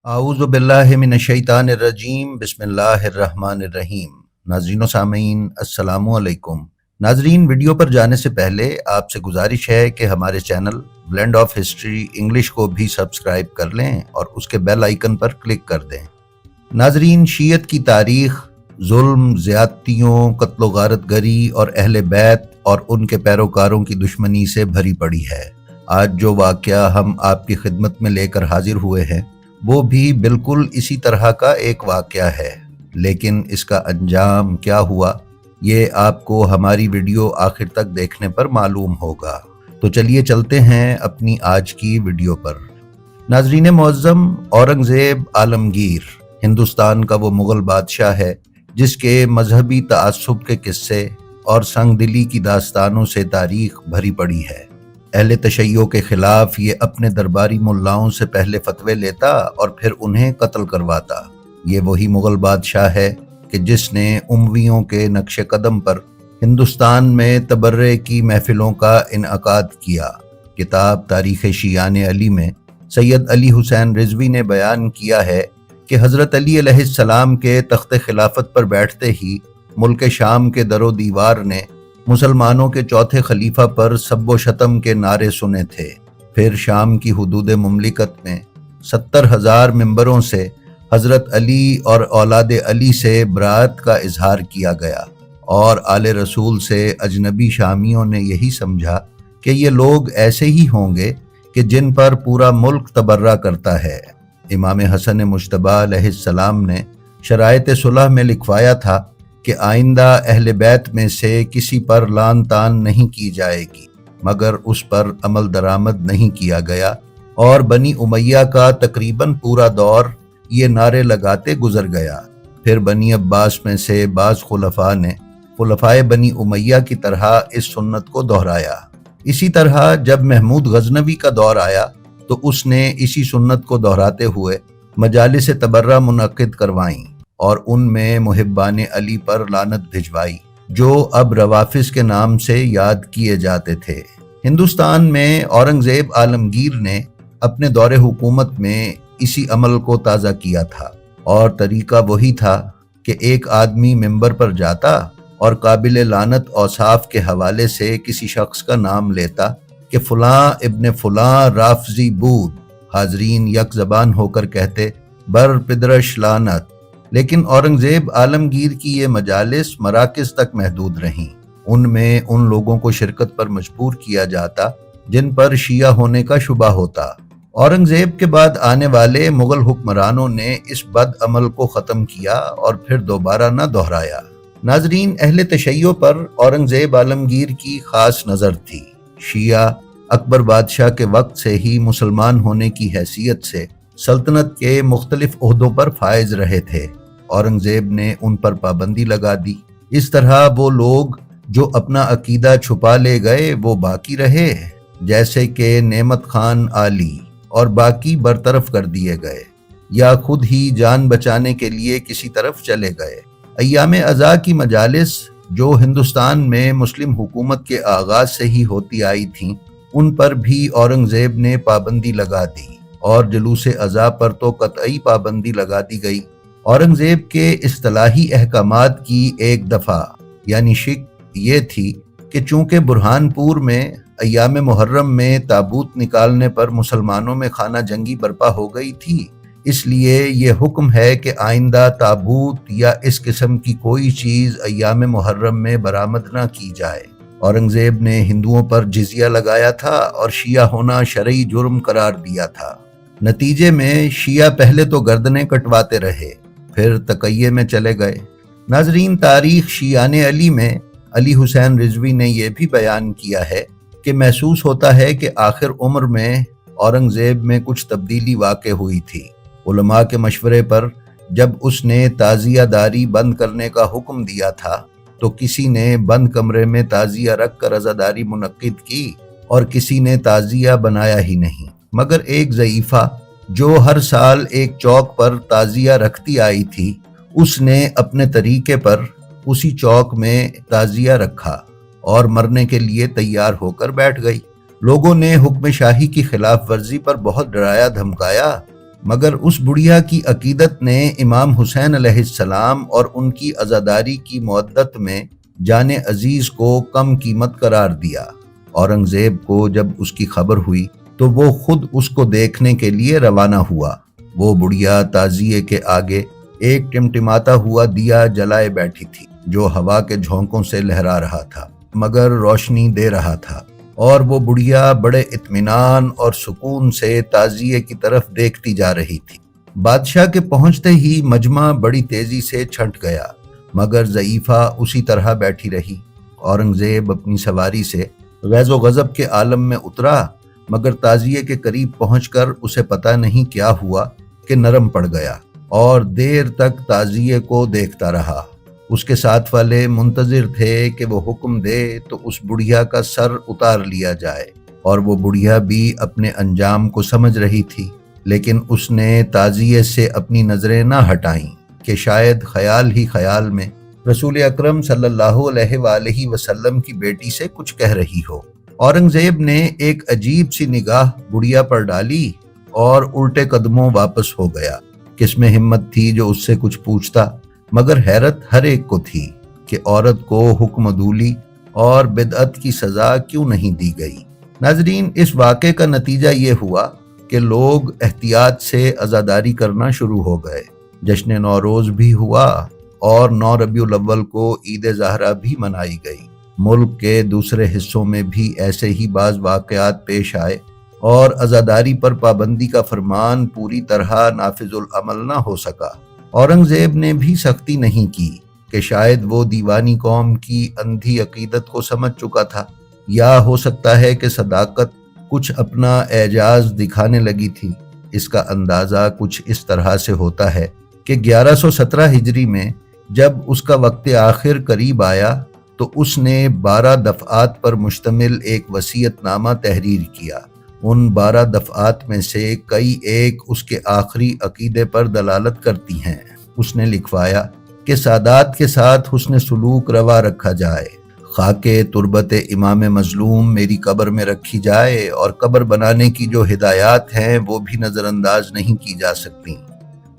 اعوذ باللہ من الشیطان الرجیم بسم اللہ الرحمن الرحیم۔ ناظرین و سامعین السلام علیکم۔ ناظرین، ویڈیو پر جانے سے پہلے آپ سے گزارش ہے کہ ہمارے channel blend of history English کو بھی سبسکرائب کر لیں اور اس کے بیل آئیکن پر کلک کر دیں۔ ناظرین، شیعت کی تاریخ ظلم، زیادتیوں، قتل و غارت گری اور اہل بیت اور ان کے پیروکاروں کی دشمنی سے بھری پڑی ہے۔ آج جو واقعہ ہم آپ کی خدمت میں لے کر حاضر ہوئے ہیں وہ بھی بالکل اسی طرح کا ایک واقعہ ہے، لیکن اس کا انجام کیا ہوا یہ آپ کو ہماری ویڈیو آخر تک دیکھنے پر معلوم ہوگا۔ تو چلیے چلتے ہیں اپنی آج کی ویڈیو پر۔ ناظرین معظم، اورنگزیب عالمگیر ہندوستان کا وہ مغل بادشاہ ہے جس کے مذہبی تعصب کے قصے اور سنگ دلی کی داستانوں سے تاریخ بھری پڑی ہے۔ اہل تشیع کے خلاف یہ اپنے درباری ملاؤں سے پہلے فتوے لیتا اور پھر انہیں قتل کرواتا۔ یہ وہی مغل بادشاہ ہے کہ جس نے امویوں کے نقش قدم پر ہندوستان میں تبرع کی محفلوں کا انعقاد کیا۔ کتاب تاریخ شیعان علی میں سید علی حسین رضوی نے بیان کیا ہے کہ حضرت علی علیہ السلام کے تخت خلافت پر بیٹھتے ہی ملک شام کے در و دیوار نے مسلمانوں کے چوتھے خلیفہ پر سب و شتم کے نعرے سنے تھے۔ پھر شام کی حدود مملکت میں 70,000 ممبروں سے حضرت علی اور اولاد علی سے برات کا اظہار کیا گیا، اور آل رسول سے اجنبی شامیوں نے یہی سمجھا کہ یہ لوگ ایسے ہی ہوں گے کہ جن پر پورا ملک تبرہ کرتا ہے۔ امام حسن مجتبی علیہ السلام نے شرائط صلح میں لکھوایا تھا کہ آئندہ اہل بیت میں سے کسی پر لان تان نہیں کی جائے گی، مگر اس پر عمل درآمد نہیں کیا گیا، اور بنی امیہ کا تقریباً پورا دور یہ نعرے لگاتے گزر گیا۔ پھر بنی عباس میں سے بعض خلفاء نے خلفائے بنی امیہ کی طرح اس سنت کو دہرایا۔ اسی طرح جب محمود غزنوی کا دور آیا تو اس نے اسی سنت کو دہراتے ہوئے مجالس تبرہ منعقد کروائیں اور ان میں محبان علی پر لعنت بھجوائی، جو اب روافظ کے نام سے یاد کیے جاتے تھے۔ ہندوستان میں اورنگزیب عالمگیر نے اپنے دور حکومت میں اسی عمل کو تازہ کیا تھا، اور طریقہ وہی تھا کہ ایک آدمی منبر پر جاتا اور قابل لعنت اوصاف کے حوالے سے کسی شخص کا نام لیتا کہ فلاں ابن فلاں رافضی بود۔ حاضرین یک زبان ہو کر کہتے بر پدرش لعنت۔ لیکن اورنگزیب عالمگیر کی یہ مجالس مراکز تک محدود رہیں۔ ان میں ان لوگوں کو شرکت پر مجبور کیا جاتا جن پر شیعہ ہونے کا شبہ ہوتا۔ اورنگزیب کے بعد آنے والے مغل حکمرانوں نے اس بد عمل کو ختم کیا اور پھر دوبارہ نہ دہرایا۔ ناظرین، اہل تشیع پر اورنگزیب عالمگیر کی خاص نظر تھی۔ شیعہ اکبر بادشاہ کے وقت سے ہی مسلمان ہونے کی حیثیت سے سلطنت کے مختلف عہدوں پر فائز رہے تھے۔ اورنگزیب نے ان پر پابندی لگا دی۔ اس طرح وہ لوگ جو اپنا عقیدہ چھپا لے گئے وہ باقی رہے، جیسے کہ نعمت خان عالی، اور باقی برطرف کر دیے گئے یا خود ہی جان بچانے کے لیے کسی طرف چلے گئے۔ ایام عزا کی مجالس جو ہندوستان میں مسلم حکومت کے آغاز سے ہی ہوتی آئی تھیں، ان پر بھی اورنگزیب نے پابندی لگا دی، اور جلوس عزا پر تو قطعی پابندی لگا دی گئی۔ اورنگزیب کے اصطلاحی احکامات کی ایک دفعہ یعنی شک یہ تھی کہ چونکہ برہان پور میں ایام محرم میں تابوت نکالنے پر مسلمانوں میں خانہ جنگی برپا ہو گئی تھی، اس لیے یہ حکم ہے کہ آئندہ تابوت یا اس قسم کی کوئی چیز ایام محرم میں برآمد نہ کی جائے۔ اورنگزیب نے ہندوؤں پر جزیہ لگایا تھا اور شیعہ ہونا شرعی جرم قرار دیا تھا۔ نتیجے میں شیعہ پہلے تو گردنیں کٹواتے رہے، پھر تقیے میں چلے گئے۔ ناظرین، تاریخ شیعان علی میں علی حسین رضوی نے یہ بھی بیان کیا ہے کہ محسوس ہوتا ہے کہ آخر عمر میں اورنگزیب میں کچھ تبدیلی واقع ہوئی تھی۔ علماء کے مشورے پر جب اس نے تعزیہ داری بند کرنے کا حکم دیا تھا تو کسی نے بند کمرے میں تعزیہ رکھ کر عزاداری منعقد کی اور کسی نے تعزیہ بنایا ہی نہیں، مگر ایک ضعیفہ جو ہر سال ایک چوک پر تعزیہ رکھتی آئی تھی، اس نے اپنے طریقے پر اسی چوک میں تعزیہ رکھا اور مرنے کے لیے تیار ہو کر بیٹھ گئی۔ لوگوں نے حکم شاہی کی خلاف ورزی پر بہت ڈرایا دھمکایا، مگر اس بڑھیا کی عقیدت نے امام حسین علیہ السلام اور ان کی عزاداری کی مودت میں جان عزیز کو کم قیمت قرار دیا۔ اورنگزیب کو جب اس کی خبر ہوئی تو وہ خود اس کو دیکھنے کے لیے روانہ ہوا۔ وہ بڑھیا تعزیے کے آگے ایک ٹمٹماتا ہوا دیا جلائے بیٹھی تھی جو ہوا کے جھونکوں سے لہرا رہا تھا مگر روشنی دے رہا تھا، اور وہ بڑھیا بڑے اطمینان اور سکون سے تعزیے کی طرف دیکھتی جا رہی تھی۔ بادشاہ کے پہنچتے ہی مجمع بڑی تیزی سے چھنٹ گیا مگر ضعیفہ اسی طرح بیٹھی رہی۔ اورنگزیب اپنی سواری سے غیظ و غضب کے عالم میں اترا مگر تعزیے کے قریب پہنچ کر اسے پتہ نہیں کیا ہوا کہ نرم پڑ گیا اور دیر تک تعزیے کو دیکھتا رہا۔ اس کے ساتھ والے منتظر تھے کہ وہ حکم دے تو اس بڑھیا کا سر اتار لیا جائے، اور وہ بڑھیا بھی اپنے انجام کو سمجھ رہی تھی، لیکن اس نے تعزیے سے اپنی نظریں نہ ہٹائیں کہ شاید خیال ہی خیال میں رسول اکرم صلی اللہ علیہ وآلہ وسلم کی بیٹی سے کچھ کہہ رہی ہو۔ اورنگزیب نے ایک عجیب سی نگاہ بڑھیا پر ڈالی اور الٹے قدموں واپس ہو گیا۔ کس میں ہمت تھی جو اس سے کچھ پوچھتا، مگر حیرت ہر ایک کو تھی کہ عورت کو حکم عدولی اور بدعت کی سزا کیوں نہیں دی گئی۔ ناظرین، اس واقعے کا نتیجہ یہ ہوا کہ لوگ احتیاط سے عزاداری کرنا شروع ہو گئے۔ جشن نوروز بھی ہوا اور 9 ربیع الاول کو عید زہرا بھی منائی گئی۔ ملک کے دوسرے حصوں میں بھی ایسے ہی بعض واقعات پیش آئے اور عزاداری پر پابندی کا فرمان پوری طرح نافذ العمل نہ ہو سکا۔ اورنگزیب نے بھی سختی نہیں کی کہ شاید وہ دیوانی قوم کی اندھی عقیدت کو سمجھ چکا تھا، یا ہو سکتا ہے کہ صداقت کچھ اپنا اعجاز دکھانے لگی تھی۔ اس کا اندازہ کچھ اس طرح سے ہوتا ہے کہ 1117 ہجری میں جب اس کا وقت آخر قریب آیا تو اس نے 12 دفعات پر مشتمل ایک وصیت نامہ تحریر کیا۔ ان 12 دفعات میں سے کئی ایک اس کے آخری عقیدے پر دلالت کرتی ہیں۔ اس نے لکھوایا کہ سادات کے ساتھ حسن سلوک روا رکھا جائے، خاک تربت امام مظلوم میری قبر میں رکھی جائے، اور قبر بنانے کی جو ہدایات ہیں وہ بھی نظر انداز نہیں کی جا سکتی۔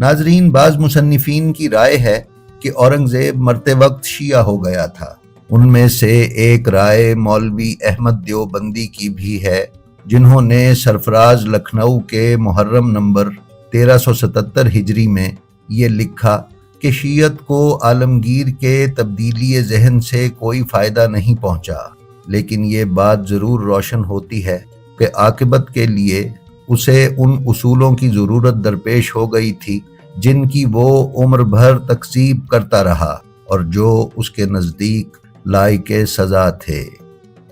ناظرین، بعض مصنفین کی رائے ہے کہ اورنگزیب مرتے وقت شیعہ ہو گیا تھا۔ ان میں سے ایک رائے مولوی احمد دیوبندی کی بھی ہے، جنہوں نے سرفراز لکھنؤ کے محرم نمبر 1377 ہجری میں یہ لکھا کہ شیعت کو عالمگیر کے تبدیلی ذہن سے کوئی فائدہ نہیں پہنچا، لیکن یہ بات ضرور روشن ہوتی ہے کہ عاقبت کے لیے اسے ان اصولوں کی ضرورت درپیش ہو گئی تھی جن کی وہ عمر بھر تکذیب کرتا رہا اور جو اس کے نزدیک لائق سزا تھے۔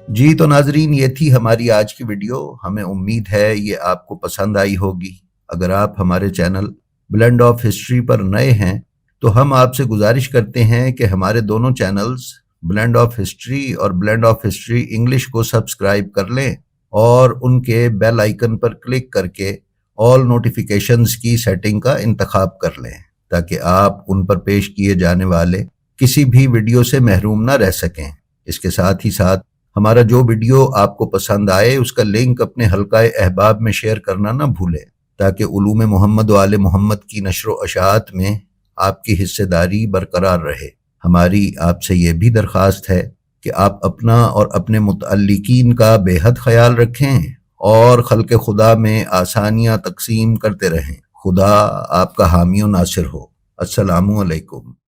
جی تو ناظرین، یہ تھی ہماری آج کی ویڈیو۔ ہمیں امید ہے یہ آپ کو پسند آئی ہوگی۔ اگر آپ ہمارے چینل بلینڈ آف ہسٹری پر نئے ہیں تو ہم آپ سے گزارش کرتے ہیں کہ ہمارے دونوں چینلز بلینڈ آف ہسٹری اور بلینڈ آف ہسٹری انگلش کو سبسکرائب کر لیں اور ان کے بیل آئیکن پر کلک کر کے آل نوٹیفیکیشنز کی سیٹنگ کا انتخاب کر لیں تاکہ آپ ان پر پیش کیے جانے والے کسی بھی ویڈیو سے محروم نہ رہ سکیں۔ اس کے ساتھ ہی ساتھ ہمارا جو ویڈیو آپ کو پسند آئے اس کا لنک اپنے حلقہ احباب میں شیئر کرنا نہ بھولیں تاکہ علوم محمد و آل محمد کی نشر و اشاعت میں آپ کی حصہ داری برقرار رہے۔ ہماری آپ سے یہ بھی درخواست ہے کہ آپ اپنا اور اپنے متعلقین کا بے حد خیال رکھیں اور خلق خدا میں آسانیاں تقسیم کرتے رہیں۔ خدا آپ کا حامی و ناصر ہو۔ السلام علیکم۔